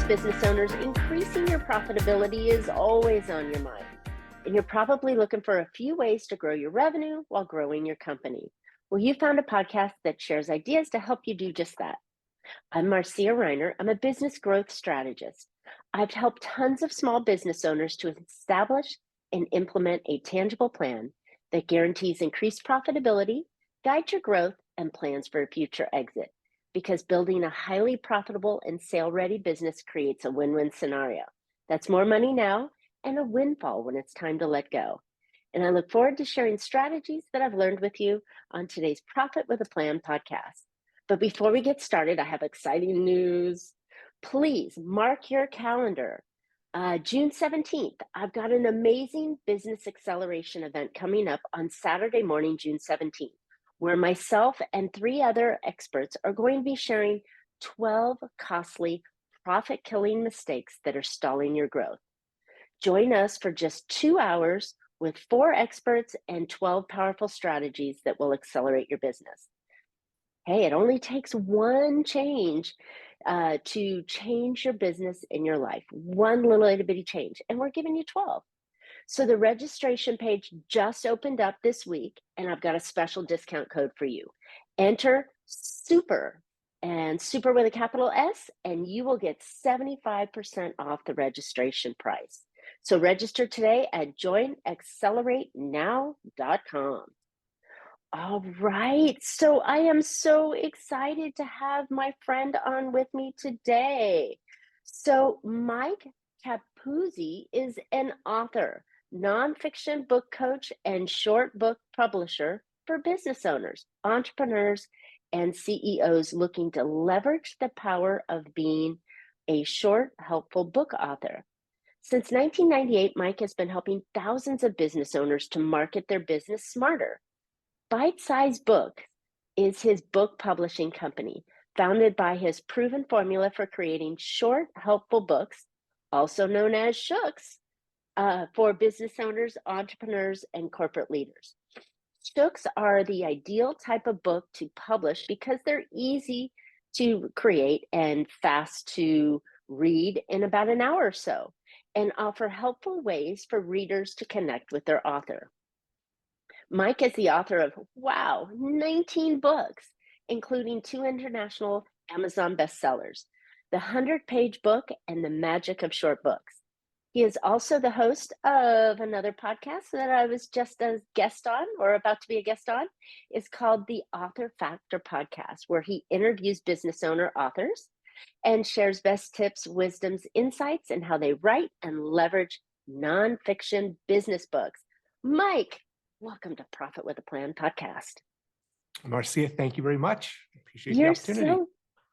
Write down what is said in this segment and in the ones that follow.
business owners, increasing your profitability is always on your mind. And you're probably looking for a few ways to grow your revenue while growing your company. Well, you found a podcast that shares ideas to help you do just that. I'm Marcia Reiner. I'm a business growth strategist. I've helped tons of small business owners to establish and implement a tangible plan that guarantees increased profitability, guides your growth, and plans for a future exit. Because building a highly profitable and sale-ready business creates a win-win scenario. That's more money now and a windfall when it's time to let go. And I look forward to sharing strategies that I've learned with you on today's Profit with a Plan podcast. But before we get started, I have exciting news. Please mark your calendar. June 17th, I've got an amazing business acceleration event coming up on Saturday morning, June 17th, where myself and 3 other experts are going to be sharing 12 costly profit-killing mistakes that are stalling your growth. Join us for just 2 hours with 4 experts and 12 powerful strategies that will accelerate your business. Hey, it only takes one change to change your business in your life. One little itty bitty change, and we're giving you 12. So the registration page just opened up this week, and I've got a special discount code for you. Enter SUPER, and SUPER with a capital S, and you will get 75% off the registration price. So register today at joinaccelerate.now.com. All right, so I am so excited to have my friend on with me today. So Mike Capuzzi is an author, nonfiction book coach, and short book publisher for business owners, entrepreneurs, and CEOs looking to leverage the power of being a short, helpful book author. Since 1998, Mike has been helping thousands of business owners to market their business smarter. Bite-Size Book is his book publishing company, founded by his proven formula for creating short, helpful books, also known as shooks, for business owners, entrepreneurs, and corporate leaders. Shooks are the ideal type of book to publish because they're easy to create and fast to read in about an hour or so, and offer helpful ways for readers to connect with their author. Mike is the author of, 19 books, including 2 international Amazon bestsellers, The 100-Page Book and The Magic of Short Books. He is also the host of another podcast that I was just a guest on, or about to be a guest on. It's called the Author Factor Podcast, where he interviews business owner authors and shares best tips, wisdoms, insights, and how they write and leverage nonfiction business books. Mike, welcome to Profit with a Plan podcast. Marcia, thank you very much. Appreciate the opportunity.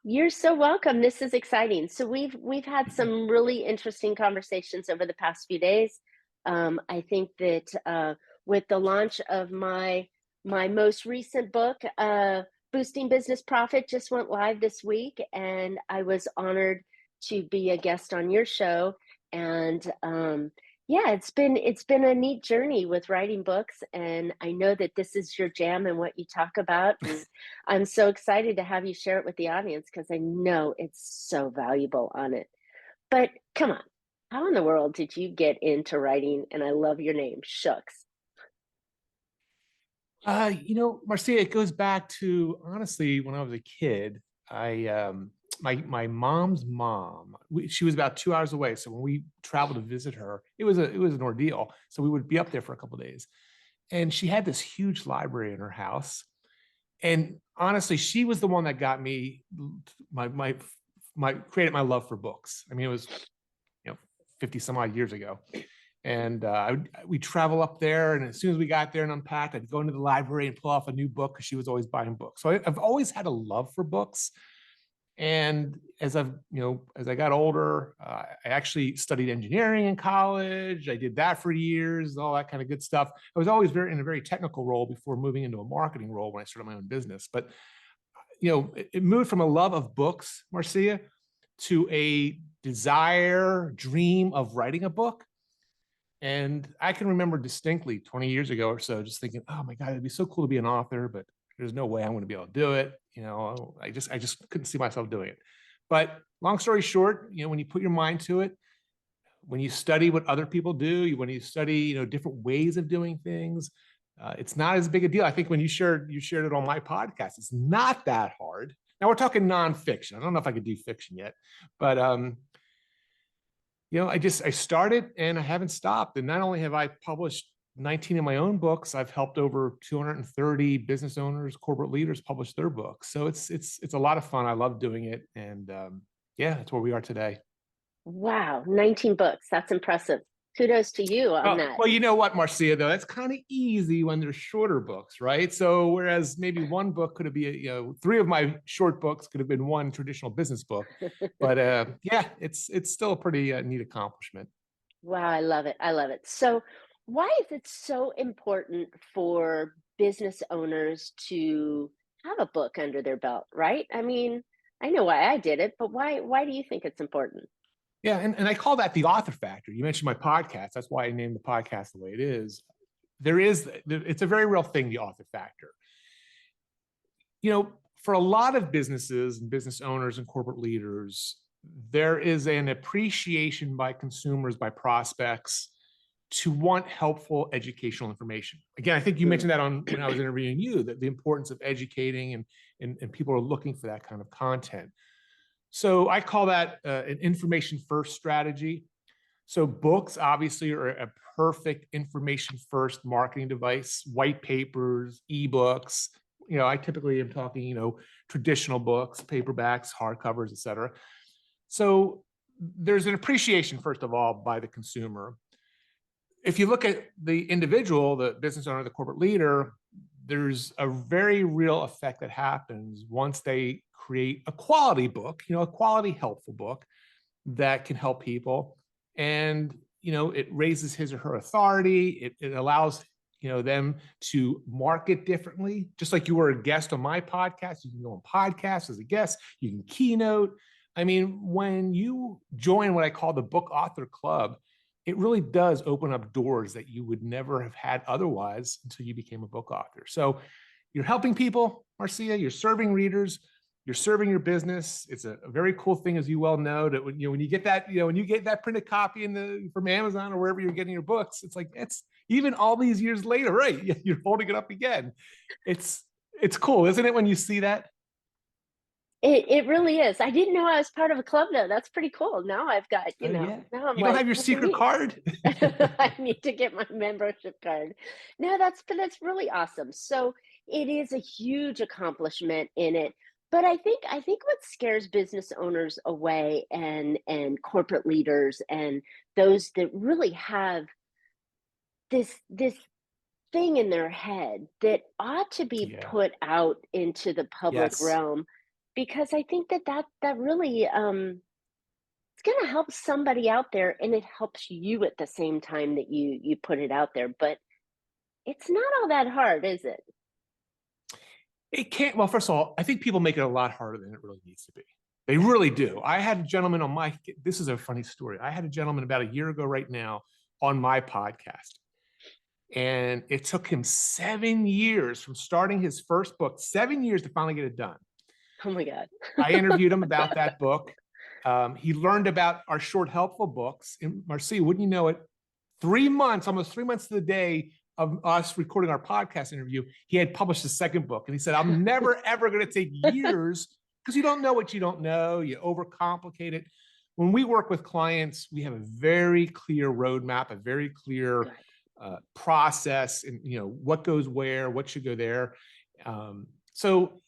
You're so welcome. This is exciting. So we've had some really interesting conversations over the past few days. I think that with the launch of my most recent book, Boosting Business Profit, just went live this week, and I was honored to be a guest on your show. And yeah, it's been a neat journey with writing books, and I know that this is your jam and what you talk about. And I'm so excited to have you share it with the audience because I know it's so valuable on it. But come on, how in the world did you get into writing? And I love your name, Shooks. Marcia, it goes back to, honestly, when I was a kid. My mom's mom, she was about 2 hours away. So when we traveled to visit her, it was an ordeal. So we would be up there for a couple of days, and she had this huge library in her house. And honestly, she was the one that got me created my love for books. I mean, it was 50 some odd years ago. And we'd travel up there, and as soon as we got there and unpacked, I'd go into the library and pull off a new book because she was always buying books. So I've always had a love for books. And as I got older, I actually studied engineering in college. I did that for years, all that kind of good stuff. I was always in a very technical role before moving into a marketing role when I started my own business. But it moved from a love of books, Marcia, to a dream of writing a book. And I can remember distinctly 20 years ago or so, just thinking, oh my God, it'd be so cool to be an author, but there's no way I'm going to be able to do it. I just couldn't see myself doing it. But long story short, when you put your mind to it, when you study what other people do, when you study, different ways of doing things, it's not as big a deal. I think when you shared it on my podcast, it's not that hard. Now we're talking nonfiction. I don't know if I could do fiction yet, but I started and I haven't stopped. And not only have I published 19 of my own books, I've helped over 230 business owners, corporate leaders publish their books. So it's a lot of fun. I love doing it, and that's where we are today. Wow, 19 books. That's impressive. Kudos to you on that. Well, you know what, Marcia, though, that's kind of easy when they're shorter books, right? So whereas maybe one book could be, 3 of my short books could have been one traditional business book, but it's still a pretty neat accomplishment. Wow, I love it. I love it. So, why is it so important for business owners to have a book under their belt, right? I mean, I know why I did it, but why do you think it's important? Yeah, and I call that the author factor. You mentioned my podcast. That's why I named the podcast the way it is. It's a very real thing, the author factor. For a lot of businesses and business owners and corporate leaders, there is an appreciation by consumers, by prospects, to want helpful educational information. Again, I think you mentioned that when I was interviewing you, that the importance of educating and people are looking for that kind of content. So I call that an information first strategy. So books obviously are a perfect information first marketing device, white papers, ebooks. I typically am talking, traditional books, paperbacks, hardcovers, et cetera. So there's an appreciation, first of all, by the consumer. If you look at the individual, the business owner, the corporate leader, there's a very real effect that happens once they create a quality book, a quality helpful book that can help people. And, it raises his or her authority. It allows, them to market differently. Just like you were a guest on my podcast, you can go on podcasts as a guest, you can keynote. I mean, when you join what I call the book author club, it really does open up doors that you would never have had otherwise until you became a book author. So you're helping people, Marcia, you're serving readers, you're serving your business. It's a very cool thing, as you well know, that when you get that printed copy from Amazon or wherever you're getting your books, it's like, it's even all these years later, right? You're holding it up again. It's cool, isn't it, when you see that? It really is. I didn't know I was part of a club though. That's pretty cool. Now I've got, Yeah. now I'm You like, don't have your secret card? I need to get my membership card. No, that's really awesome. So it is a huge accomplishment in it. But I think what scares business owners away and corporate leaders and those that really have this thing in their head that ought to be Yeah. put out into the public Yes. realm, because I think that really it's going to help somebody out there, and it helps you at the same time that you put it out there. But it's not all that hard, is it? It can't. Well, first of all, I think people make it a lot harder than it really needs to be. They really do. I had a gentleman this is a funny story. I had a gentleman about a year ago right now on my podcast. And it took him 7 years from starting his first book, 7 years to finally get it done. Oh my God. I interviewed him about that book. He learned about our short, helpful books. And Marcia, wouldn't you know it, 3 months, almost 3 months to the day of us recording our podcast interview, he had published his second book. And he said, I'm never, ever going to take years, because you don't know what you don't know. You overcomplicate it. When we work with clients, we have a very clear roadmap, a very clear process, and what goes where, what should go there. So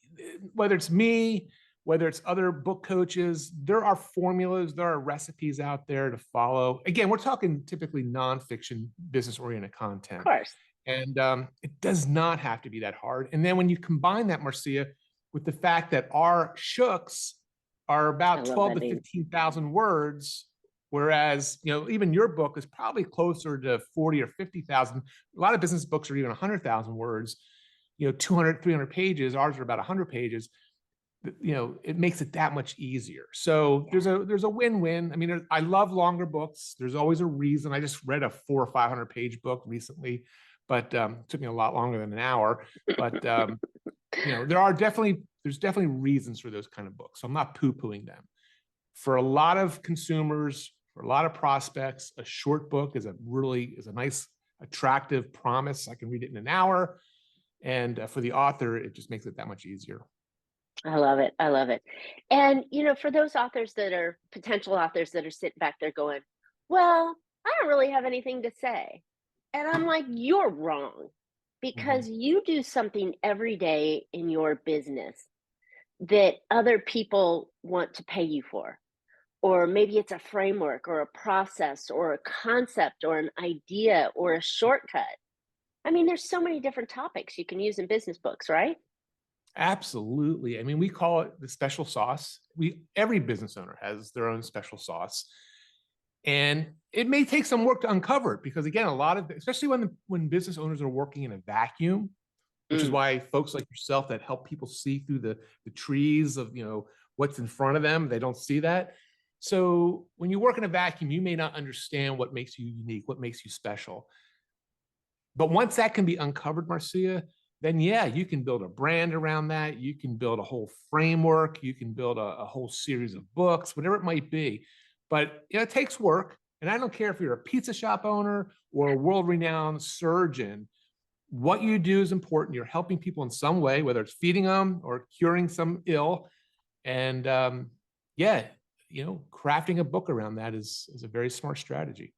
whether it's me, whether it's other book coaches, there are formulas, there are recipes out there to follow. Again, we're talking typically nonfiction, business-oriented content. Of course. And it does not have to be that hard. And then when you combine that, Marcia, with the fact that our shooks are about 12 to 15,000 words, whereas, even your book is probably closer to 40 or 50,000. A lot of business books are even 100,000 words, 200, 300 pages. Ours are about 100 pages. It makes it that much easier. So there's a win-win. I mean, I love longer books. There's always a reason. I just read a 400 or 500 page book recently, but it took me a lot longer than an hour. But there's definitely reasons for those kind of books. So I'm not poo-pooing them. For a lot of consumers, for a lot of prospects, a short book is a nice, attractive promise. I can read it in an hour. And for the author, it just makes it that much easier. I love it. I love it. And, for those authors that are potential authors that are sitting back there going, well, I don't really have anything to say. And I'm like, you're wrong, because Mhm. you do something every day in your business that other people want to pay you for. Or maybe it's a framework or a process or a concept or an idea or a shortcut. I mean, there's so many different topics you can use in business books, right? Absolutely. I mean, we call it the special sauce. Every business owner has their own special sauce. And it may take some work to uncover it because, again, a lot of, especially when business owners are working in a vacuum, which is Mm, why folks like yourself that help people see through the trees of, what's in front of them, they don't see that. So when you work in a vacuum, you may not understand what makes you unique, what makes you special. But once that can be uncovered, Marcia, then yeah, you can build a brand around that. You can build a whole framework. You can build a whole series of books, whatever it might be. But it takes work. And I don't care if you're a pizza shop owner or a world-renowned surgeon. What you do is important. You're helping people in some way, whether it's feeding them or curing some ill. And yeah, crafting a book around that is a very smart strategy.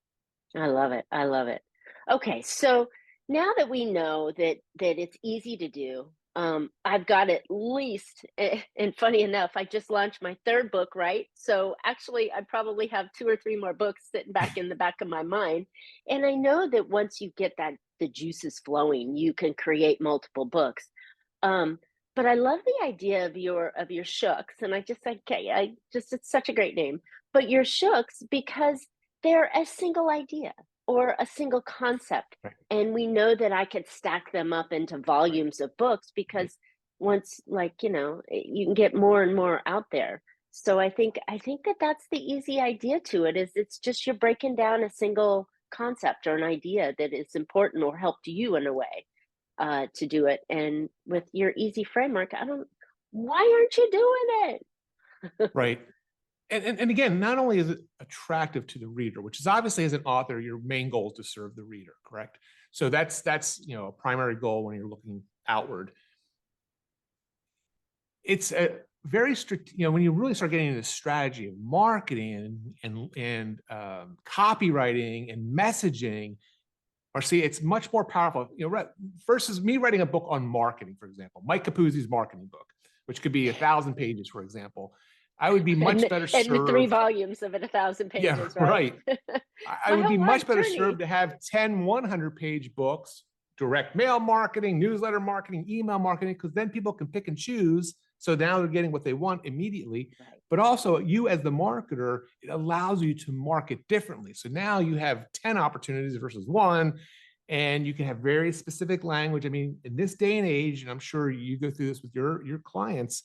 I love it. I love it. Okay, so now that we know that it's easy to do, I've got at least, and funny enough, I just launched my third book, right? So actually, I probably have two or three more books sitting back in the back of my mind, and I know that once you get the juices flowing, you can create multiple books. Um, but I love the idea of your shooks, and I just like, okay, it's such a great name. But your shooks, because they're a single idea or a single concept. Right. And we know that I could stack them up into volumes of books Right. because once, like, you can get more and more out there. So I think that that's the easy idea to it, is it's just you're breaking down a single concept or an idea that is important or helped you in a way to do it. And with your easy framework, why aren't you doing it? Right. And again, not only is it attractive to the reader, which is obviously as an author, your main goal is to serve the reader, correct? So that's a primary goal when you're looking outward. It's a very strict, when you really start getting into the strategy of marketing and copywriting and messaging, or see, it's much more powerful. Versus me writing a book on marketing, for example, Mike Capuzzi's marketing book, which could be 1,000 pages, for example. I would be much better And the three served. volumes of it, 1,000 Yeah, pages, right? right. I My would be whole much life better journey. served to have 10 100-page books, direct mail marketing, newsletter marketing, email marketing, because then people can pick and choose. So now they're getting what they want immediately. Right. But also, you as the marketer, it allows you to market differently. So now you have 10 opportunities versus one, and you can have very specific language. I mean, in this day and age, and I'm sure you go through this with your clients,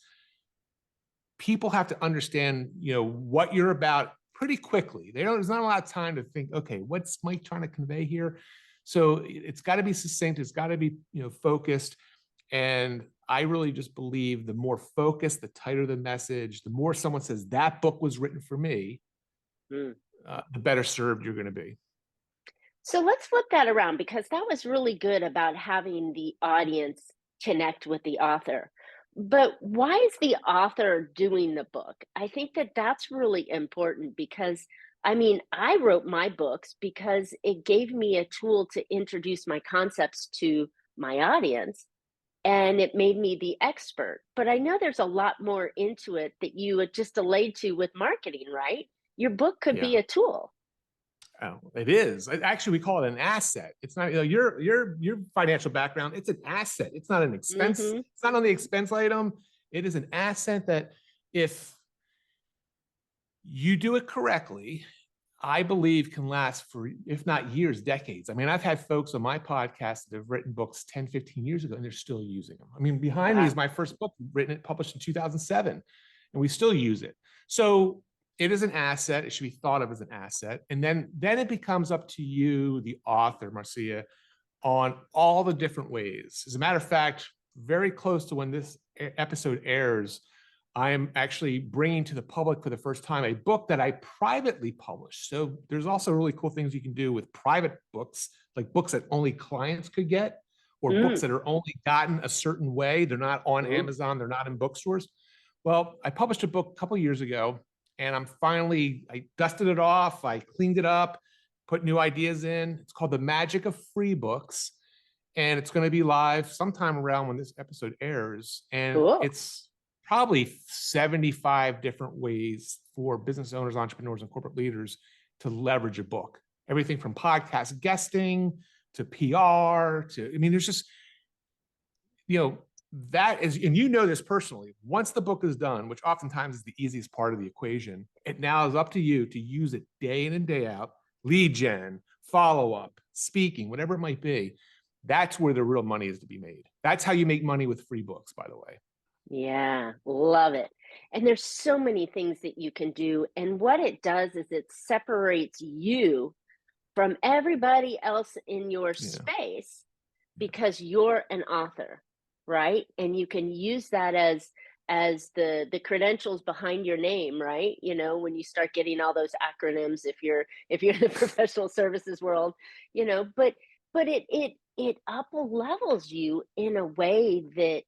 people have to understand, what you're about pretty quickly. There's not a lot of time to think, okay, what's Mike trying to convey here? So it's got to be succinct. It's got to be, focused. And I really just believe the more focused, the tighter the message, the more someone says that book was written for me, Mm. the better served you're going to be. So let's flip that around, because that was really good about having the audience connect with the author. But why is the author doing the book? I think that that's really important because, I mean, I wrote my books because it gave me a tool to introduce my concepts to my audience, and it made me the expert. But I know there's a lot more into it that you had just delayed to with marketing, right? Your book could be Yeah. a tool. Oh, it is. Actually, we call it an asset. It's not, your financial background. It's an asset. It's not an expense. Hmm. It's not on the expense item. It is an asset that if you do it correctly, I believe can last for, if not years, decades. I mean, I've had folks on my podcast that have written books 10, 15 years ago, and they're still using them. I mean, behind me is Wow. my first book, published in 2007, and we still use it. So it is an asset. It should be thought of as an asset. And then it becomes up to you, the author, Marcia, on all the different ways. As a matter of fact, very close to when this episode airs, I am actually bringing to the public for the first time a book that I privately published. So there's also really cool things you can do with private books, like books that only clients could get, or books that are only gotten a certain way. They're not on Amazon, they're not in bookstores. Well, I published a book a couple of years ago, and I dusted it off, I cleaned it up, put new ideas in. It's called The Magic of Free Books, and it's going to be live sometime around when this episode airs. And Cool. it's probably 75 different ways for business owners, entrepreneurs, and corporate leaders to leverage a book. Everything from podcast guesting to PR to, I mean, there's just, that is, and you know this personally, once the book is done, which oftentimes is the easiest part of the equation, it now is up to you to use it day in and day out, lead gen, follow-up, speaking, whatever it might be. That's where the real money is to be made. That's how you make money with free books, by the way. Yeah, love it. And there's so many things that you can do. And what it does is it separates you from everybody else in your space because you're an author, right? And you can use that as the credentials behind your name, right? When you start getting all those acronyms, if you're in the professional services world, but it up levels you in a way that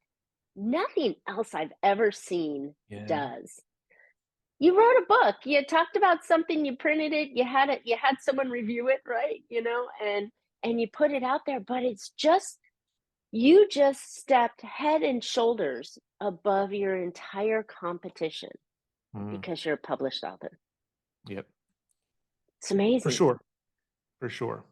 nothing else I've ever seen does. You wrote a book, you talked about something, you printed it, you had someone review it, right? And you put it out there, but you just stepped head and shoulders above your entire competition because you're a published author. Yep. It's amazing. For sure.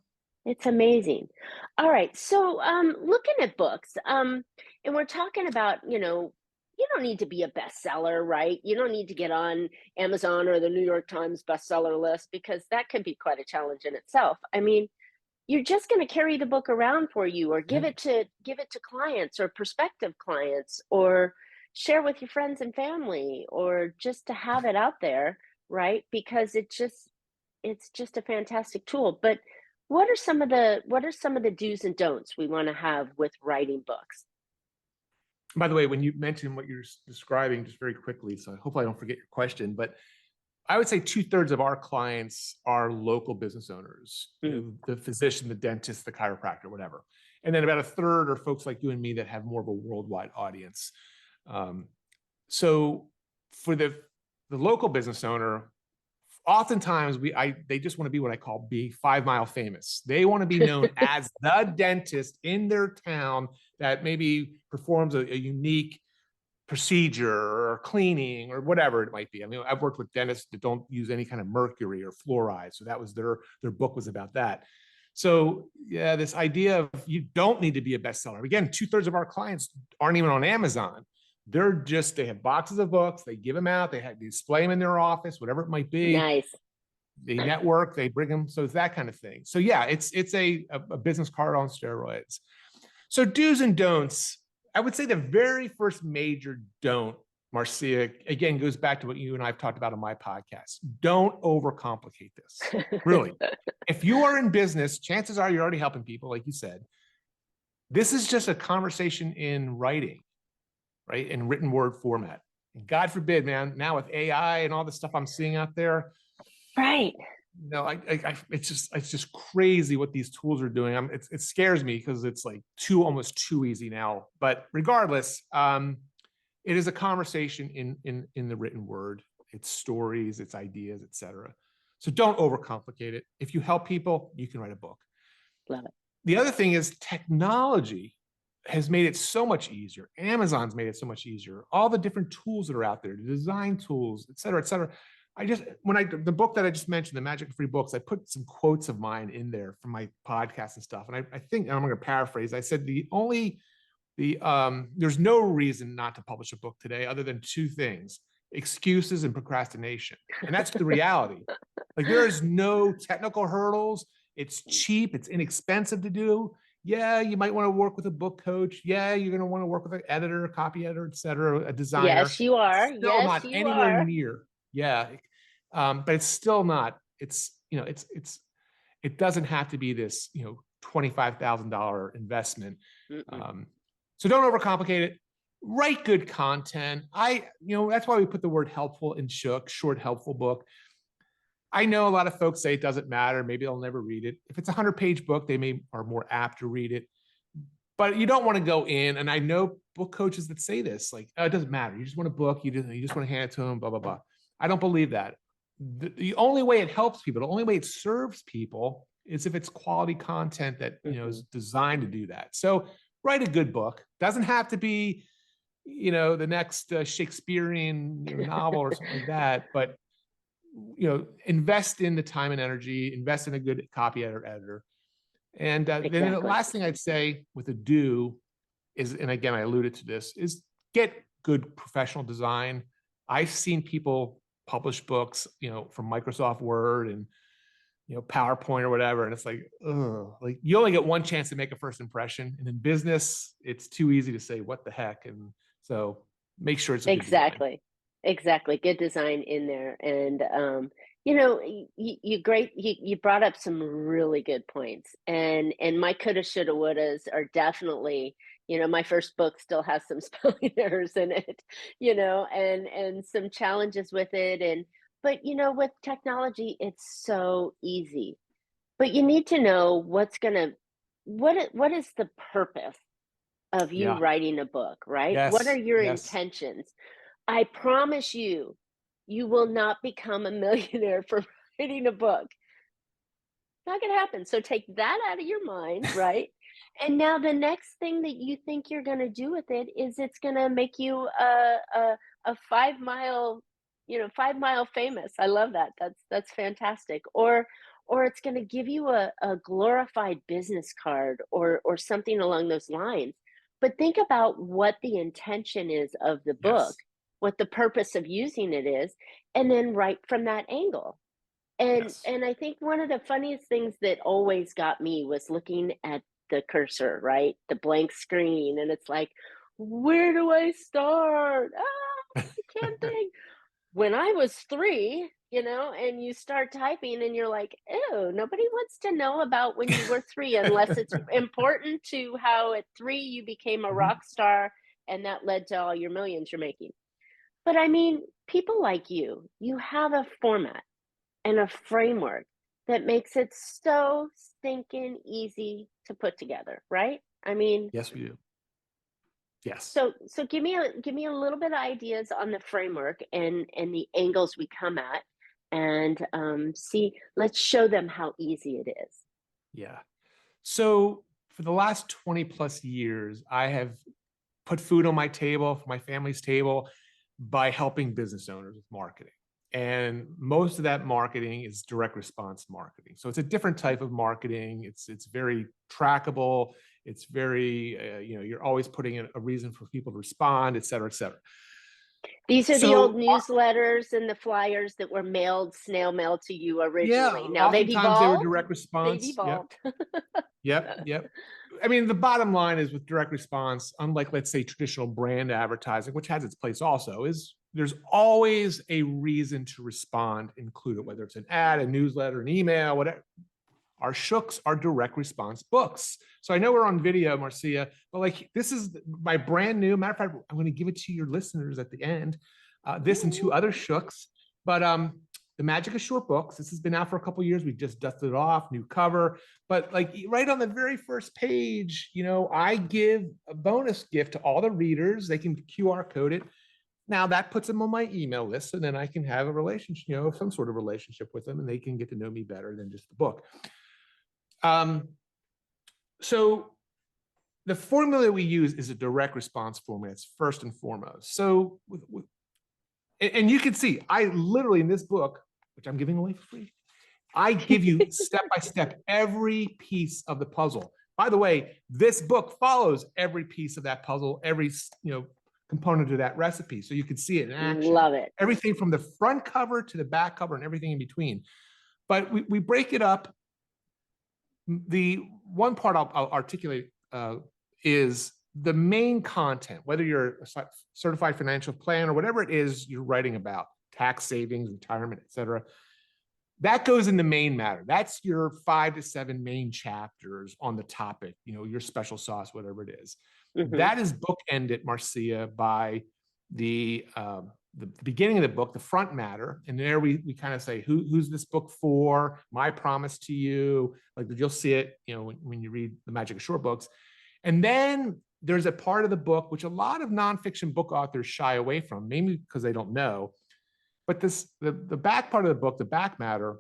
It's amazing. All right. So looking at books, and we're talking about, you don't need to be a bestseller, right? You don't need to get on Amazon or the New York Times bestseller list because that can be quite a challenge in itself. I mean, you're just going to carry the book around for you or give it to clients or prospective clients or share with your friends and family or just to have it out there, right? Because it's just a fantastic tool. But what are some of the do's and don'ts we want to have with writing books? By the way, when you mentioned what you're describing, just very quickly, so hopefully I don't forget your question, but I would say 2/3 of our clients are local business owners, the physician, the dentist, the chiropractor, whatever. And then about 1/3 are folks like you and me that have more of a worldwide audience. So for the local business owner, oftentimes they just want to be what I call be 5 mile famous. They want to be known as the dentist in their town that maybe performs a unique procedure or cleaning or whatever it might be. I mean, I've worked with dentists that don't use any kind of mercury or fluoride. So that was their book was about that. So yeah, this idea of you don't need to be a bestseller. Again, 2/3 of our clients aren't even on Amazon. They have boxes of books, they give them out, they display them in their office, whatever it might be. Nice. They network, they bring them. So it's that kind of thing. So yeah, it's a business card on steroids. So do's and don'ts. I would say the very first major don't, Marcia, again, goes back to what you and I've talked about on my podcast. Don't overcomplicate this. Really. If you are in business, chances are you're already helping people, like you said. This is just a conversation in writing, right? In written word format. And God forbid, man, now with AI and all the stuff I'm seeing out there. Right. It's just crazy what these tools are doing. It scares me because it's like almost too easy now. But regardless, it is a conversation in the written word. It's stories, it's ideas, etc. So don't overcomplicate it. If you help people, you can write a book. Love it. The other thing is technology has made it so much easier. Amazon's made it so much easier. All the different tools that are out there, the design tools, et cetera, et cetera. The book that I just mentioned, The Magic of Free Books, I put some quotes of mine in there from my podcast and stuff. And I think, and I'm going to paraphrase, I said there's no reason not to publish a book today other than 2 things: excuses and procrastination. And that's the reality. Like there is no technical hurdles. It's cheap. It's inexpensive to do. Yeah, you might want to work with a book coach. Yeah, you're going to want to work with an editor, a copy editor, et cetera, a designer. Yes, you are. Still yes, not you anywhere are. near. Yeah. But it's still not, it doesn't have to be this, $25,000 investment. So don't overcomplicate it. write good content. That's why we put the word helpful in Shook, short, helpful book. I know a lot of folks say it doesn't matter. Maybe they'll never read it. If it's a 100-page book, they are more apt to read it. But you don't want to go in, and I know book coaches that say this, like, oh, it doesn't matter. You just want a book. You just want to hand it to them, blah, blah, blah. I don't believe that. The only way it helps people, the only way it serves people is if it's quality content that, is designed to do that. So write a good book. Doesn't have to be, the next Shakespearean novel or something like that, but, invest in the time and energy, invest in a good copy editor. And then the last thing I'd say with a do is, and again, I alluded to this, is get good professional design. I've seen people publish books, from Microsoft Word and, PowerPoint or whatever. And it's like, ugh, like you only get one chance to make a first impression. And in business, it's too easy to say, what the heck? And so make sure it's a good design. Exactly. Good design in there. And, you brought up some really good points, and my coulda, shoulda, wouldas are definitely, my first book still has some spelling errors in it, and some challenges with it. But with technology, it's so easy. But you need to know what is the purpose of you Yeah. writing a book, right? What are Yes. your Yes. intentions? I promise you, you will not become a millionaire for writing a book. Not gonna happen. So take that out of your mind, right? And now the next thing that you think you're gonna do with it is it's gonna make you a 5 mile, 5 mile famous. I love that. That's fantastic. Or it's gonna give you a glorified business card or something along those lines. But think about what the intention is of the book, Yes. what the purpose of using it is, and then write from that angle. And Yes. and I think one of the funniest things that always got me was looking at the cursor, right? The blank screen, and it's like, where do I start? Ah, I can't think. When I was 3, and you start typing and you're like, "Ew, nobody wants to know about when you were 3 unless it's important to how at 3 you became a Mhm. rock star and that led to all your millions you're making." But I mean, people like you have a format and a framework that makes it so stinking easy to put together, right? I mean, Yes, we do. Yes. so give me a little bit of ideas on the framework and the angles we come at, and see. Let's show them how easy it is. Yeah. So for the last 20 plus years, I have put food on my table, for my family's table, by helping business owners with marketing. And most of that marketing is direct response marketing. So it's a different type of marketing. It's very trackable. It's very, you're always putting in a reason for people to respond, et cetera, et cetera. These are the old So newsletters and the flyers that were mailed snail mail to you yeah, originally. Now they've oftentimes they were evolved. direct They've response. Yep. evolved. Yep. Yep. I mean, the bottom line is with direct response, unlike, let's say, traditional brand advertising, which has its place also, is there's always a reason to respond included, whether it's an ad, a newsletter, an email, whatever. Our shooks are direct response books. So I know we're on video, Marcia, but like this is my brand new, matter of fact, I'm going to give it to your listeners at the end, this and 2 other shooks. But the Magic of Short Books, this has been out for a couple of years. We just dusted it off, new cover. But like right on the very first page, I give a bonus gift to all the readers. They can QR code it. Now that puts them on my email list, so then I can have a relationship, some sort of relationship with them, and they can get to know me better than just the book. So the formula we use is a direct response formula. It's first and foremost. So, and you can see, I literally in this book, which I'm giving away for free, I give you step by step every piece of the puzzle. By the way, this book follows every piece of that puzzle, every component of that recipe, so you can see it in action. Love it. Everything from the front cover to the back cover and everything in between. But we break it up. The one part I'll articulate is the main content, whether you're a certified financial planner or whatever it is you're writing about, tax savings, retirement, et cetera. That goes in the main matter. That's your 5 to 7 main chapters on the topic, your special sauce, whatever it is. That is bookended, Marcia, by the beginning of the book, the front matter. And there we kind of say, who's this book for? My promise to you. Like you'll see it, when you read The Magic of Short Books. And then there's a part of the book, which a lot of nonfiction book authors shy away from, maybe because they don't know. But the back part of the book, the back matter,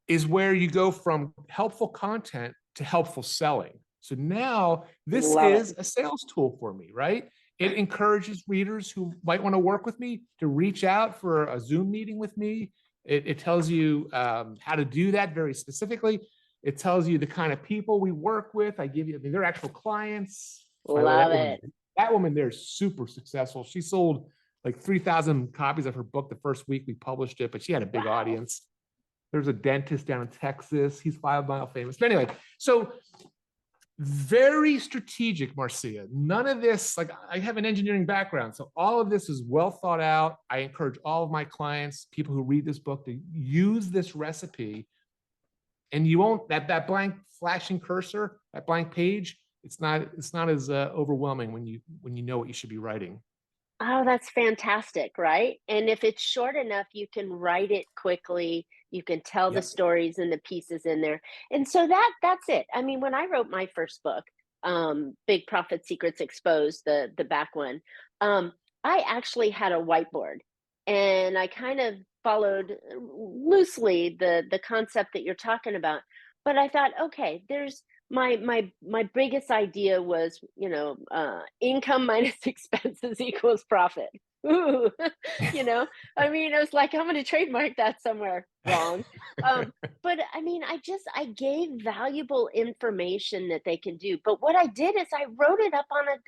is where you go from helpful content to helpful selling. So now this is a sales tool for me, right? It encourages readers who might want to work with me to reach out for a Zoom meeting with me. It tells you how to do that very specifically. It tells you the kind of people we work with. I mean, they're actual clients. Love it. That woman there is super successful. She sold like 3,000 copies of her book the first week we published it, but she had a big audience. There's a dentist down in Texas. He's 5 Mile famous. But anyway, so very strategic, Marcia. None of this, like I have an engineering background, so all of this is well thought out. I encourage all of my clients, people who read this book, to use this recipe. And you won't, that blank flashing cursor, that blank page, it's not as overwhelming when you know what you should be writing. Oh, that's fantastic, right? And if it's short enough, you can write it quickly. You can tell the stories and the pieces in there. And so that's it. I mean, when I wrote my first book, Big Profit Secrets Exposed, the back one, I actually had a whiteboard, and I kind of followed loosely the concept that you're talking about. But I thought, okay, there's my biggest idea was, income minus expenses equals profit. Ooh, I mean, I was like, I'm going to trademark that somewhere. Wrong. But I mean, I gave valuable information that they can do. But what I did is I wrote it up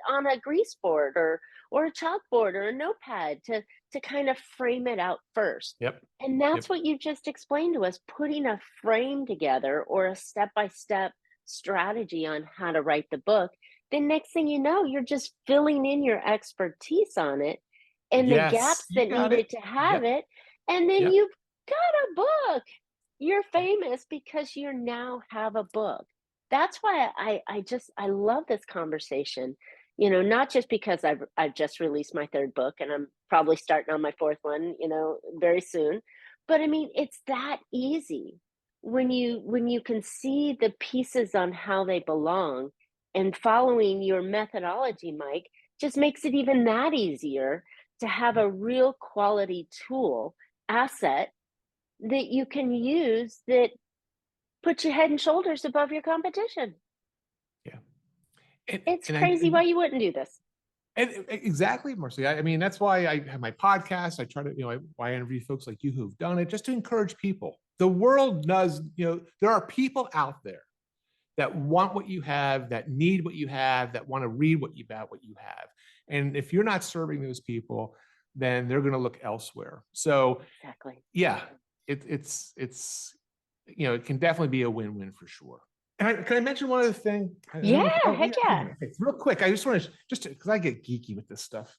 on a grease board or a chalkboard or a notepad to kind of frame it out first. Yep. And that's what you just explained to us, putting a frame together or a step-by-step strategy on how to write the book. Then next thing you know, you're just filling in your expertise on it and the gaps that needed to have it. And then you've got a book. You're famous because you now have a book. That's why I love this conversation. Not just because I've just released my 3rd book and I'm probably starting on my 4th one, very soon. But I mean, it's that easy when you can see the pieces on how they belong, and following your methodology, Mike, just makes it even that easier to have a real quality tool asset that you can use that puts you head and shoulders above your competition. Yeah. It's crazy why you wouldn't do this. Exactly, Marcia. I mean, that's why I have my podcast. I try to, why I interview folks like you who've done it, just to encourage people. The world does, there are people out there that want what you have, that need what you have, that want to read what you have. And if you're not serving those people, then they're going to look elsewhere. So exactly. Yeah, it's it can definitely be a win-win for sure. And can I mention one other thing? Heck yeah. Okay, real quick. I just want to, because I get geeky with this stuff.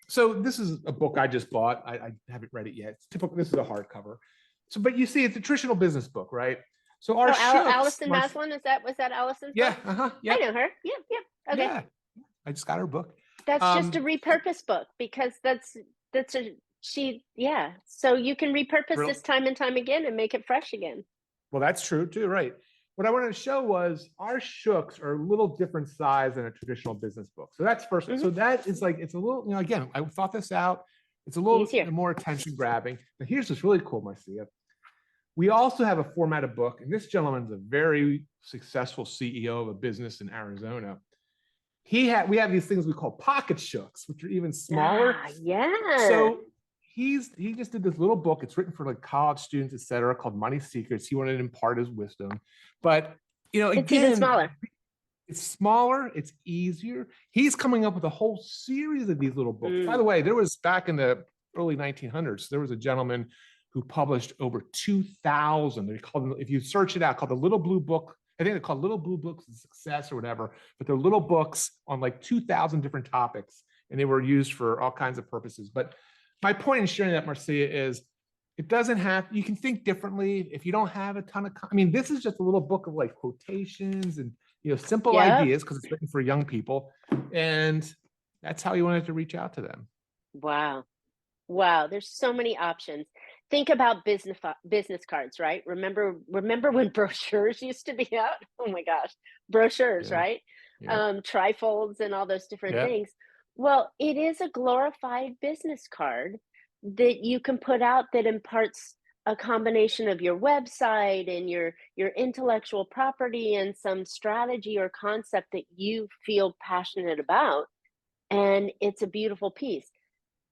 So this is a book I just bought. I haven't read it yet. It's typical. This is a hardcover. So, but you see, it's a traditional business book, right? So our Allison Maslin, was that Allison's book? Yeah. I know her. Yeah. Okay. Yeah. I just got her book. That's just a repurpose book, because so you can repurpose this time and time again and make it fresh again. Well, that's true too, right? What I wanted to show was our shooks are a little different size than a traditional business book. So that's first. So that is like, it's a little, again, I thought this out. It's a little more attention grabbing. But here's what's really cool, Marcia. We also have a formatted book, and this gentleman's a very successful CEO of a business in Arizona. We have these things we call pocket shooks, which are even smaller. So he just did this little book. It's written for like college students, et cetera, called Money Secrets. He wanted to impart his wisdom, but it's even smaller. It's smaller. It's easier. He's coming up with a whole series of these little books. By the way, there was, back in the early 1900s, there was a gentleman who published over 2,000. They called them, if you search it out, called the Little Blue Book. I think they're called Little Blue Books of Success or whatever, but they're little books on like 2,000 different topics, and they were used for all kinds of purposes. But my point in sharing that, Marcia, is it doesn't have, you can think differently if you don't have a ton of, this is just a little book of like quotations and, simple Yep. ideas because it's written for young people. And that's how you wanted to reach out to them. Wow. Wow, there's so many options. Think about business cards, right? Remember when brochures used to be out? Oh my gosh, brochures, Yeah. right? Yeah. Trifolds and all those different Yeah. things. Well, it is a glorified business card that you can put out that imparts a combination of your website and your intellectual property and some strategy or concept that you feel passionate about, and it's a beautiful piece.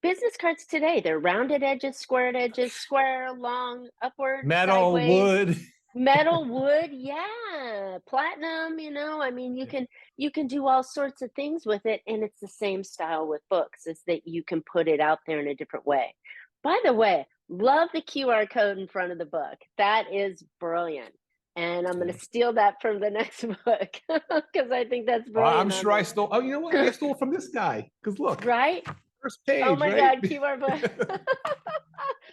Business cards today, they're rounded edges, squared edges, square, long, upward, Metal, sideways, wood. metal, wood, yeah, platinum, I mean, Yeah. you can do all sorts of things with it, and it's the same style with books, is that you can put it out there in a different way. By the way, love the QR code in front of the book. That is brilliant. And I'm going Yeah. to steal that from the next book because I think that's I'm brilliant on sure I there. stole. Oh, you know what? I stole it from this guy. Because look, Right? first Oh page, my right? God, QR book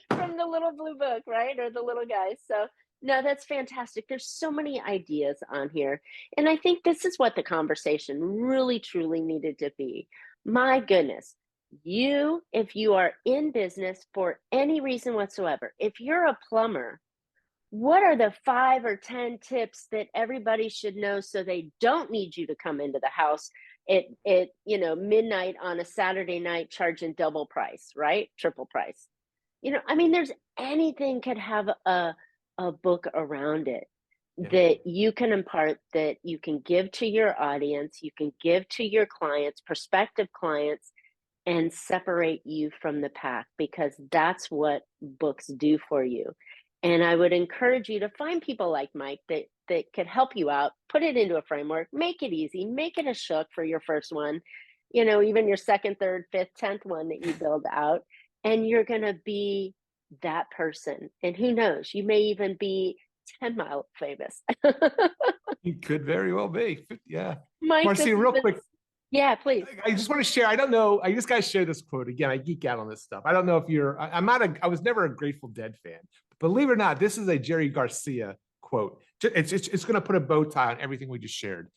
from the little blue book, right? Or the little guy. So, no, that's fantastic. There's so many ideas on here. And I think this is what the conversation really, truly needed to be. My goodness, if you are in business for any reason whatsoever, if you're a plumber, what are the 5 or 10 tips that everybody should know so they don't need you to come into the house at midnight on a Saturday night charging double price, right? Triple price. I mean, there's anything could have a book around it Yeah. that you can impart, that you can give to your audience, you can give to your clients, prospective clients, and separate you from the pack, because that's what books do for you. And I would encourage you to find people like Mike that could help you out, put it into a framework, make it easy, make it a shook for your first one, even your second, third, fifth, 10th one that you build out. And you're going to be that person. And who knows, you may even be 10 mile famous. You could very well be. Yeah. Mike, this Marcia, has real been, quick, yeah, please. I just want to share. I don't know. I just got to share this quote again. I geek out on this stuff. I don't know if you're. I'm not a. I was never a Grateful Dead fan. Believe it or not, this is a Jerry Garcia quote. It's going to put a bow tie on everything we just shared.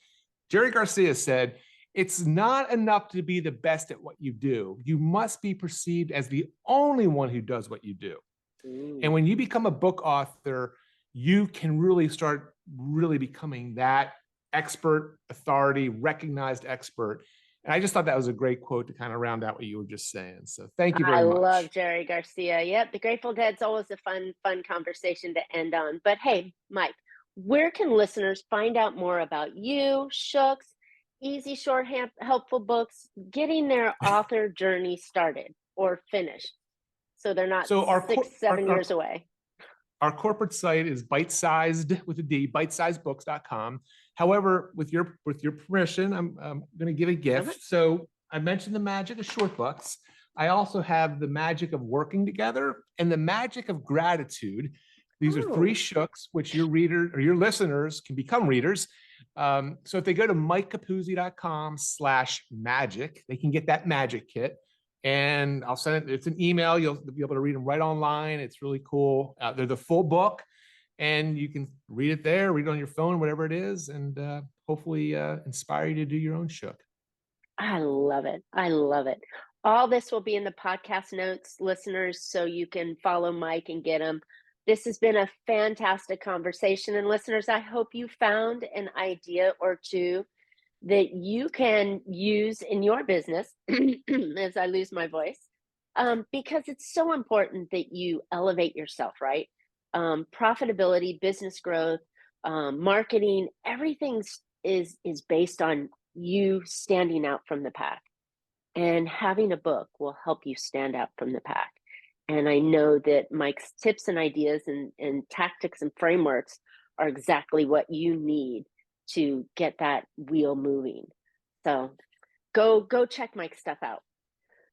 Jerry Garcia said, "It's not enough to be the best at what you do. You must be perceived as the only one who does what you do." And when you become a book author, you can really start really becoming that expert, authority, recognized expert. And I just thought that was a great quote to kind of round out what you were just saying. So thank you I very love much. Jerry Garcia. Yep, the Grateful Dead's always a fun conversation to end on. But hey, Mike, where can listeners find out more about you, Shooks, easy, short, helpful books, getting their author journey started or finished, so they're not So 6, 7 years away? our corporate site is bite-sized with a D, bitesizedbooks.com. However, with your permission, I'm going to give a gift. Okay. So I mentioned the magic of short books. I also have the magic of working together and the magic of gratitude. These are 3 Oh, shooks, which your reader or your listeners can become readers. So if they go to mikecapuzzi.com/magic, they can get that magic kit. And I'll send it. It's an email. You'll be able to read them right online. It's really cool. They're the full book, and you can read it there, read it on your phone, whatever it is, and hopefully inspire you to do your own shook. I love it. I love it. All this will be in the podcast notes, listeners, so you can follow Mike and get them. This has been a fantastic conversation. And listeners, I hope you found an idea or two that you can use in your business as I lose my voice, because it's so important that you elevate yourself, right? Profitability, business growth, marketing, everything is based on you standing out from the pack. And having a book will help you stand out from the pack. And I know that Mike's tips and ideas and tactics and frameworks are exactly what you need to get that wheel moving. So go check Mike's stuff out.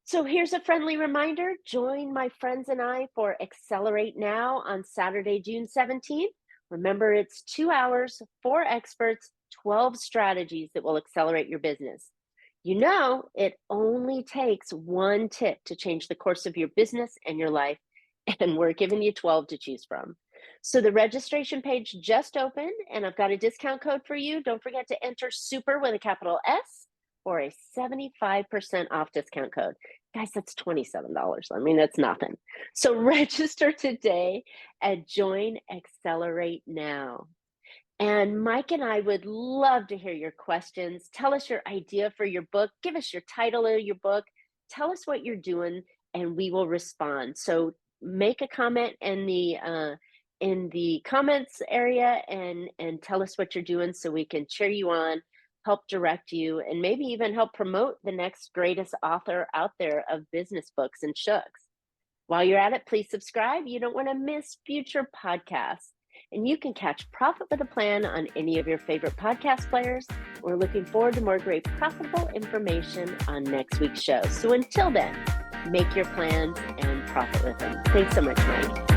So here's a friendly reminder. Join my friends and I for Accelerate Now on Saturday, June 17th. Remember, it's 2 hours, 4 experts, 12 strategies that will accelerate your business. It only takes one tip to change the course of your business and your life, and we're giving you 12 to choose from. So the registration page just opened and I've got a discount code for you. Don't forget to enter SUPER with a capital S for a 75% off discount code. Guys, that's $27. I mean, that's nothing. So register today and join Accelerate Now. And Mike and I would love to hear your questions. Tell us your idea for your book. Give us your title of your book. Tell us what you're doing, and we will respond. So make a comment in the comments area and tell us what you're doing so we can cheer you on, help direct you, and maybe even help promote the next greatest author out there of business books and shooks. While you're at it, please subscribe. You don't want to miss future podcasts. And you can catch Profit with a Plan on any of your favorite podcast players. We're looking forward to more great profitable information on next week's show. So until then, make your plans and profit with them. Thanks so much, Mike.